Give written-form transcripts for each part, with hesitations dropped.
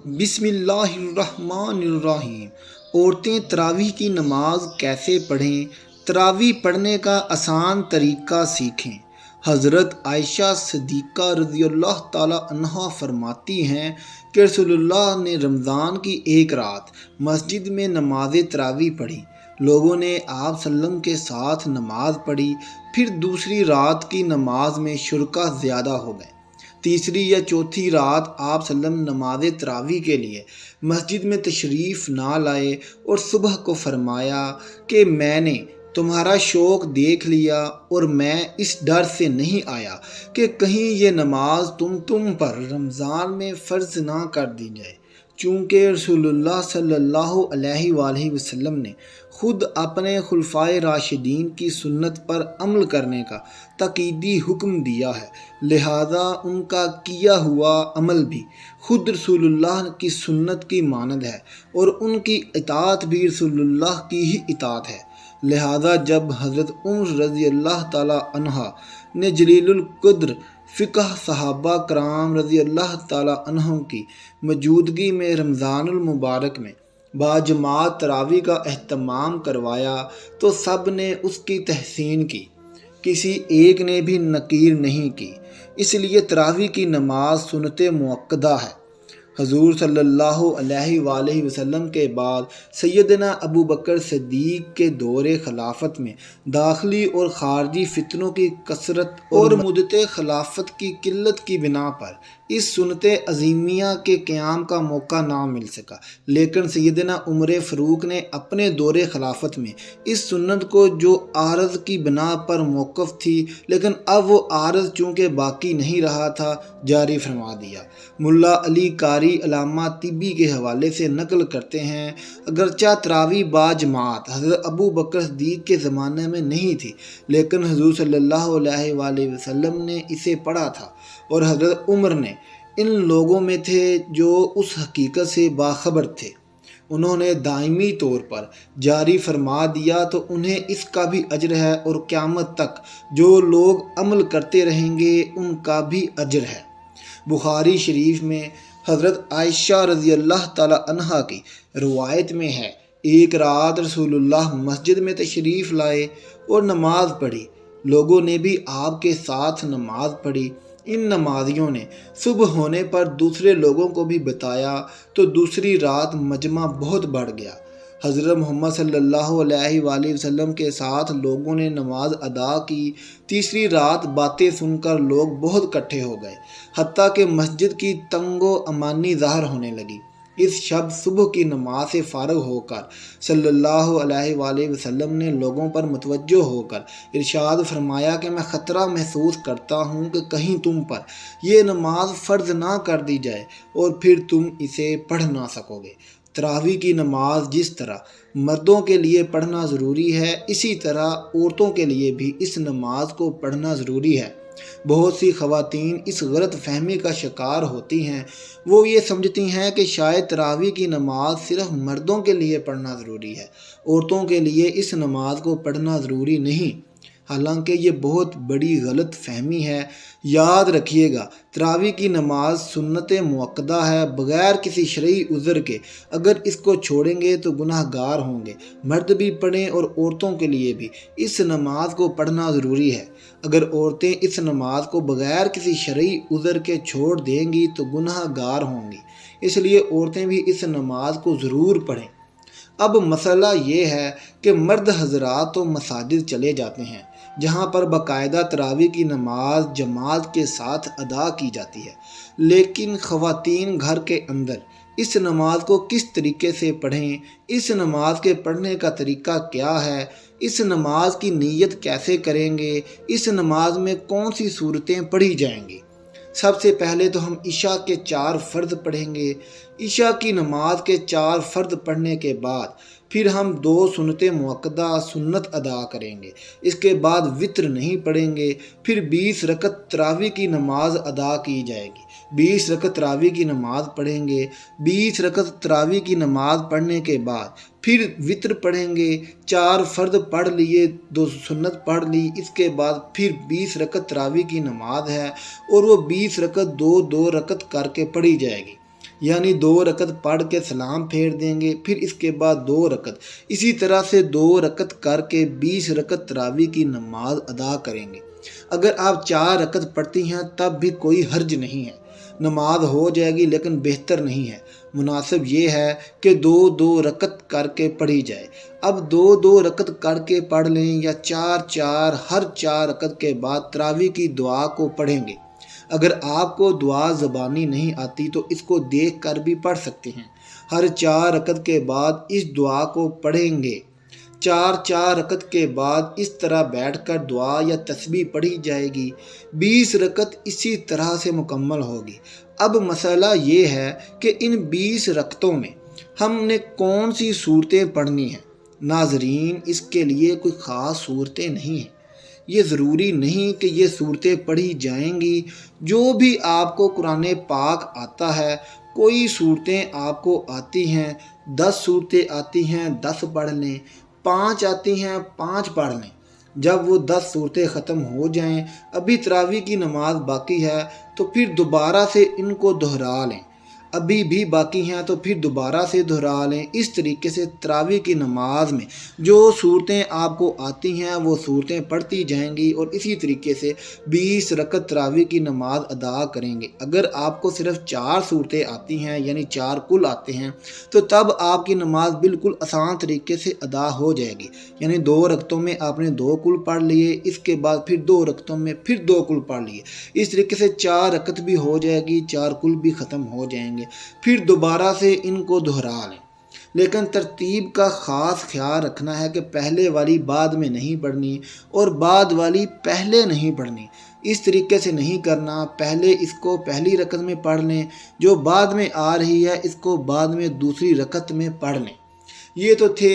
بسم اللہ الرحمن الرحیم۔ عورتیں تراویح کی نماز کیسے پڑھیں؟ تراویح پڑھنے کا آسان طریقہ سیکھیں۔ حضرت عائشہ صدیقہ رضی اللہ تعالیٰ عنہا فرماتی ہیں کہ رسول اللہ نے رمضان کی ایک رات مسجد میں نماز تراویح پڑھی۔ لوگوں نے آپ صلی اللہ علیہ وسلم کے ساتھ نماز پڑھی، پھر دوسری رات کی نماز میں شرکا زیادہ ہو گئے۔ تیسری یا چوتھی رات آپ صلی اللہ علیہ وسلم نماز تراویح کے لیے مسجد میں تشریف نہ لائے اور صبح کو فرمایا کہ میں نے تمہارا شوق دیکھ لیا اور میں اس ڈر سے نہیں آیا کہ کہیں یہ نماز تم پر رمضان میں فرض نہ کر دی جائے، چونکہ رسول اللہ صلی اللہ علیہ وآلہ وسلم نے خود اپنے خلفائے راشدین کی سنت پر عمل کرنے کا تاکیدی حکم دیا ہے، لہذا ان کا کیا ہوا عمل بھی خود رسول اللہ کی سنت کی مانند ہے اور ان کی اطاعت بھی رسول اللہ کی ہی اطاعت ہے۔ لہذا جب حضرت عمر رضی اللہ تعالیٰ عنہ نے جلیل القدر فقہ صحابہ کرام رضی اللہ تعالیٰ عنہم کی موجودگی میں رمضان المبارک میں باجماعت تراویح کا اہتمام کروایا تو سب نے اس کی تحسین کی، کسی ایک نے بھی نکیر نہیں کی۔ اس لیے تراویح کی نماز سنت مؤکدہ ہے۔ حضور صلی اللہ علیہ وآلہ وسلم کے بعد سیدنا ابو بکر صدیق کے دور خلافت میں داخلی اور خارجی فتنوں کی کثرت اور مدت خلافت کی قلت کی بنا پر اس سنت عظیمیہ کے قیام کا موقع نہ مل سکا، لیکن سیدنا عمر فاروق نے اپنے دور خلافت میں اس سنت کو جو عارض کی بنا پر موقف تھی لیکن اب وہ عارض چونکہ باقی نہیں رہا تھا، جاری فرما دیا۔ ملا علی قاری علامہ طبی کے حوالے سے نقل کرتے ہیں، اگرچہ تراویح باجماعت حضرت ابو بکر صدیق کے زمانے میں نہیں تھی، لیکن حضور صلی اللہ علیہ وآلہ وسلم نے اسے پڑھا تھا اور حضرت عمر نے ان لوگوں میں تھے جو اس حقیقت سے باخبر تھے۔ انہوں نے دائمی طور پر جاری فرما دیا تو انہیں اس کا بھی اجر ہے اور قیامت تک جو لوگ عمل کرتے رہیں گے ان کا بھی اجر ہے۔ بخاری شریف میں حضرت عائشہ رضی اللہ تعالیٰ عنہا کی روایت میں ہے، ایک رات رسول اللہ مسجد میں تشریف لائے اور نماز پڑھی، لوگوں نے بھی آپ کے ساتھ نماز پڑھی۔ ان نمازیوں نے صبح ہونے پر دوسرے لوگوں کو بھی بتایا تو دوسری رات مجمع بہت بڑھ گیا۔ حضرت محمد صلی اللہ علیہ وآلہ وسلم کے ساتھ لوگوں نے نماز ادا کی۔ تیسری رات باتیں سن کر لوگ بہت اکٹھے ہو گئے، حتیٰ کہ مسجد کی تنگ و امانی ظاہر ہونے لگی۔ اس شب صبح کی نماز سے فارغ ہو کر صلی اللہ علیہ وآلہ وسلم نے لوگوں پر متوجہ ہو کر ارشاد فرمایا کہ میں خطرہ محسوس کرتا ہوں کہ کہیں تم پر یہ نماز فرض نہ کر دی جائے اور پھر تم اسے پڑھ نہ سکو گے۔ تراویح کی نماز جس طرح مردوں کے لیے پڑھنا ضروری ہے، اسی طرح عورتوں کے لیے بھی اس نماز کو پڑھنا ضروری ہے۔ بہت سی خواتین اس غلط فہمی کا شکار ہوتی ہیں، وہ یہ سمجھتی ہیں کہ شاید تراویح کی نماز صرف مردوں کے لیے پڑھنا ضروری ہے، عورتوں کے لیے اس نماز کو پڑھنا ضروری نہیں، حالانکہ یہ بہت بڑی غلط فہمی ہے۔ یاد رکھیے گا، تراویح کی نماز سنت مؤکدہ ہے بغیر کسی شرعی عذر کے، اگر اس کو چھوڑیں گے تو گناہ گار ہوں گے۔ مرد بھی پڑھیں اور عورتوں کے لیے بھی اس نماز کو پڑھنا ضروری ہے۔ اگر عورتیں اس نماز کو بغیر کسی شرعی عذر کے چھوڑ دیں گی تو گناہ گار ہوں گی، اس لیے عورتیں بھی اس نماز کو ضرور پڑھیں۔ اب مسئلہ یہ ہے کہ مرد حضرات تو مساجد چلے جاتے ہیں جہاں پر باقاعدہ تراویح کی نماز جماعت کے ساتھ ادا کی جاتی ہے، لیکن خواتین گھر کے اندر اس نماز کو کس طریقے سے پڑھیں، اس نماز کے پڑھنے کا طریقہ کیا ہے، اس نماز کی نیت کیسے کریں گے، اس نماز میں کون سی صورتیں پڑھی جائیں گی۔ سب سے پہلے تو ہم عشاء کے 4 فرض پڑھیں گے۔ عشاء کی نماز کے 4 فرض پڑھنے کے بعد پھر ہم 2 سنت مؤکدہ سنت ادا کریں گے، اس کے بعد وطر نہیں پڑھیں گے، پھر 20 رکعت تراویح کی نماز ادا کی جائے گی۔ 20 رکعت تراویح کی نماز پڑھیں گے، 20 رکعت تراویح کی نماز پڑھنے کے بعد پھر وطر پڑھیں گے، 4 فرض پڑھ لیے، 2 سنت پڑھ لی، اس کے بعد پھر 20 رکعت تراویح کی نماز ہے اور وہ 20 رکعت 2 رکعت کر کے پڑھی جائے گی۔ یعنی 2 رکعت پڑھ کے سلام پھیر دیں گے، پھر اس کے بعد 2 رکعت، اسی طرح سے 2 رکعت کر کے 20 رکعت تراویح کی نماز ادا کریں گے۔ اگر آپ 4 رکعت پڑھتی ہیں تب بھی کوئی حرج نہیں ہے، نماز ہو جائے گی، لیکن بہتر نہیں ہے، مناسب یہ ہے کہ 2 رکعت کر کے پڑھی جائے۔ اب 2 رکعت کر کے پڑھ لیں یا 4 ہر 4 رکعت کے بعد تراویح کی دعا کو پڑھیں گے۔ اگر آپ کو دعا زبانی نہیں آتی تو اس کو دیکھ کر بھی پڑھ سکتے ہیں۔ ہر 4 رکعت کے بعد اس دعا کو پڑھیں گے۔ 4 رکعت کے بعد اس طرح بیٹھ کر دعا یا تسبیح پڑھی جائے گی۔ 20 رکعت اسی طرح سے مکمل ہوگی۔ اب مسئلہ یہ ہے کہ ان 20 رکعتوں میں ہم نے کون سی صورتیں پڑھنی ہیں۔ ناظرین، اس کے لیے کوئی خاص صورتیں نہیں ہیں، یہ ضروری نہیں کہ یہ صورتیں پڑھی جائیں گی۔ جو بھی آپ کو قرآن پاک آتا ہے، کوئی صورتیں آپ کو آتی ہیں، 10 صورتیں آتی ہیں 10 پڑھ لیں، 5 آتی ہیں 5 پڑھ لیں۔ جب وہ 10 صورتیں ختم ہو جائیں، ابھی تراویح کی نماز باقی ہے تو پھر دوبارہ سے ان کو دہرا لیں، ابھی بھی باقی ہیں تو پھر دوبارہ سے دہرا لیں۔ اس طریقے سے تراویح کی نماز میں جو صورتیں آپ کو آتی ہیں وہ صورتیں پڑھتی جائیں گی اور اسی طریقے سے 20 رکعت تراویح کی نماز ادا کریں گے۔ اگر آپ کو صرف 4 صورتیں آتی ہیں، یعنی 4 کل آتے ہیں، تو تب آپ کی نماز بالکل آسان طریقے سے ادا ہو جائے گی، یعنی 2 رکعتوں میں آپ نے 2 کل پڑھ لیے، اس کے بعد پھر 2 رکعتوں میں پھر 2 کل پڑھ لیے، اس طریقے سے 4 رکعت بھی ہو جائے گی، 4 کل بھی ختم ہو جائیں گے، پھر دوبارہ سے ان کو دہرا لیں۔ لیکن ترتیب کا خاص خیال رکھنا ہے کہ پہلے والی بعد میں نہیں پڑھنی اور بعد والی پہلے نہیں پڑھنی، اس طریقے سے نہیں کرنا۔ پہلے اس کو پہلی رکعت میں پڑھ لیں، جو بعد میں آ رہی ہے اس کو بعد میں دوسری رکعت میں پڑھ لیں۔ یہ تو تھے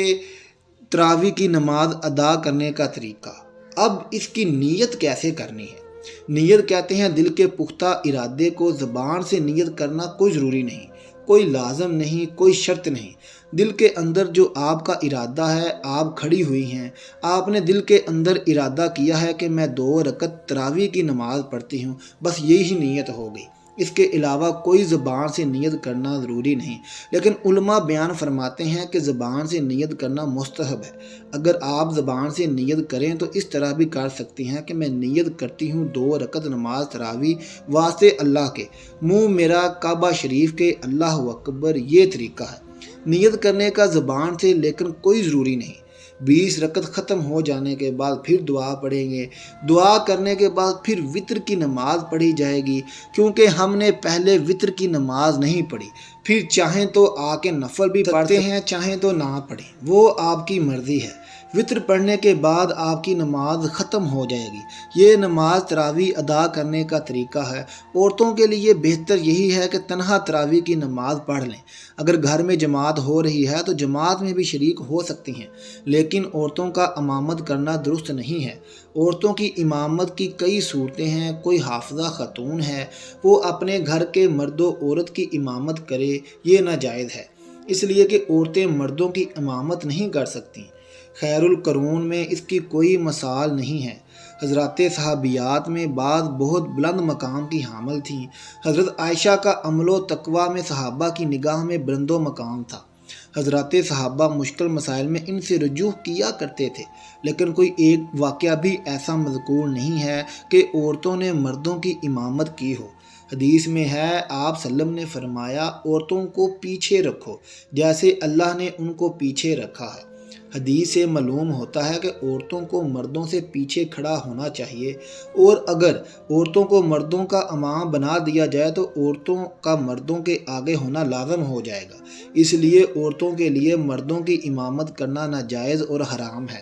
تراویح کی نماز ادا کرنے کا طریقہ۔ اب اس کی نیت کیسے کرنی ہے؟ نیت کہتے ہیں دل کے پختہ ارادے کو، زبان سے نیت کرنا کوئی ضروری نہیں، کوئی لازم نہیں، کوئی شرط نہیں۔ دل کے اندر جو آپ کا ارادہ ہے، آپ کھڑی ہوئی ہیں، آپ نے دل کے اندر ارادہ کیا ہے کہ میں 2 رکعت تراویح کی نماز پڑھتی ہوں، بس یہی نیت ہو گئی، اس کے علاوہ کوئی زبان سے نیت کرنا ضروری نہیں۔ لیکن علماء بیان فرماتے ہیں کہ زبان سے نیت کرنا مستحب ہے۔ اگر آپ زبان سے نیت کریں تو اس طرح بھی کر سکتی ہیں کہ میں نیت کرتی ہوں 2 رکعت نماز تراویح واسطے اللہ کے، منہ میرا کعبہ شریف کے، اللہ اکبر۔ یہ طریقہ ہے نیت کرنے کا زبان سے، لیکن کوئی ضروری نہیں۔ 20 رکعت ختم ہو جانے کے بعد پھر دعا پڑھیں گے، دعا کرنے کے بعد پھر وتر کی نماز پڑھی جائے گی، کیونکہ ہم نے پہلے وتر کی نماز نہیں پڑھی۔ پھر چاہیں تو آ کے نفل بھی پڑھتے ہیں، چاہیں تو نہ پڑھیں، وہ آپ کی مرضی ہے۔ وتر پڑھنے کے بعد آپ کی نماز ختم ہو جائے گی۔ یہ نماز تراویح ادا کرنے کا طریقہ ہے۔ عورتوں کے لیے بہتر یہی ہے کہ تنہا تراویح کی نماز پڑھ لیں۔ اگر گھر میں جماعت ہو رہی ہے تو جماعت میں بھی شریک ہو سکتی ہیں، لیکن عورتوں کا امامت کرنا درست نہیں ہے۔ عورتوں کی امامت کی کئی صورتیں ہیں۔ کوئی حافظہ خاتون ہے، وہ اپنے گھر کے مرد و عورت کی امامت کرے، یہ ناجائز ہے، اس لیے کہ عورتیں مردوں کی امامت نہیں کر سکتیں۔ خیر القرون میں اس کی کوئی مثال نہیں ہے۔ حضرات صحابیات میں بعض بہت بلند مقام کی حامل تھیں۔ حضرت عائشہ کا عمل و تقویٰ میں صحابہ کی نگاہ میں بلند و مقام تھا۔ حضرات صحابہ مشکل مسائل میں ان سے رجوع کیا کرتے تھے، لیکن کوئی ایک واقعہ بھی ایسا مذکور نہیں ہے کہ عورتوں نے مردوں کی امامت کی ہو۔ حدیث میں ہے، آپ صلی اللہ علیہ وسلم نے فرمایا، عورتوں کو پیچھے رکھو جیسے اللہ نے ان کو پیچھے رکھا ہے۔ حدیث سے معلوم ہوتا ہے کہ عورتوں کو مردوں سے پیچھے کھڑا ہونا چاہیے، اور اگر عورتوں کو مردوں کا امام بنا دیا جائے تو عورتوں کا مردوں کے آگے ہونا لازم ہو جائے گا۔ اس لیے عورتوں کے لیے مردوں کی امامت کرنا ناجائز اور حرام ہے۔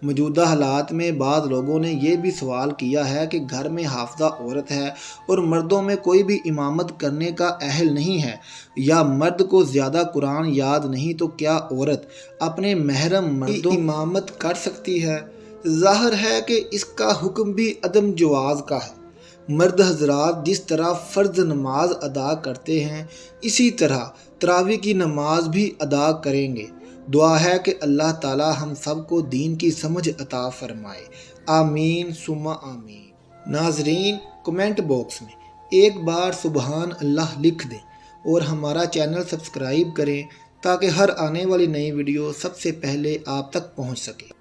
موجودہ حالات میں بعض لوگوں نے یہ بھی سوال کیا ہے کہ گھر میں حافظہ عورت ہے اور مردوں میں کوئی بھی امامت کرنے کا اہل نہیں ہے، یا مرد کو زیادہ قرآن یاد نہیں، تو کیا عورت اپنے محرم مردوں کی امامت کر سکتی ہے؟ ظاہر ہے کہ اس کا حکم بھی عدم جواز کا ہے۔ مرد حضرات جس طرح فرض نماز ادا کرتے ہیں، اسی طرح تراویح کی نماز بھی ادا کریں گے۔ دعا ہے کہ اللہ تعالی ہم سب کو دین کی سمجھ عطا فرمائے، آمین ثم آمین۔ ناظرین، کمنٹ باکس میں ایک بار سبحان اللہ لکھ دیں اور ہمارا چینل سبسکرائب کریں تاکہ ہر آنے والی نئی ویڈیو سب سے پہلے آپ تک پہنچ سکے۔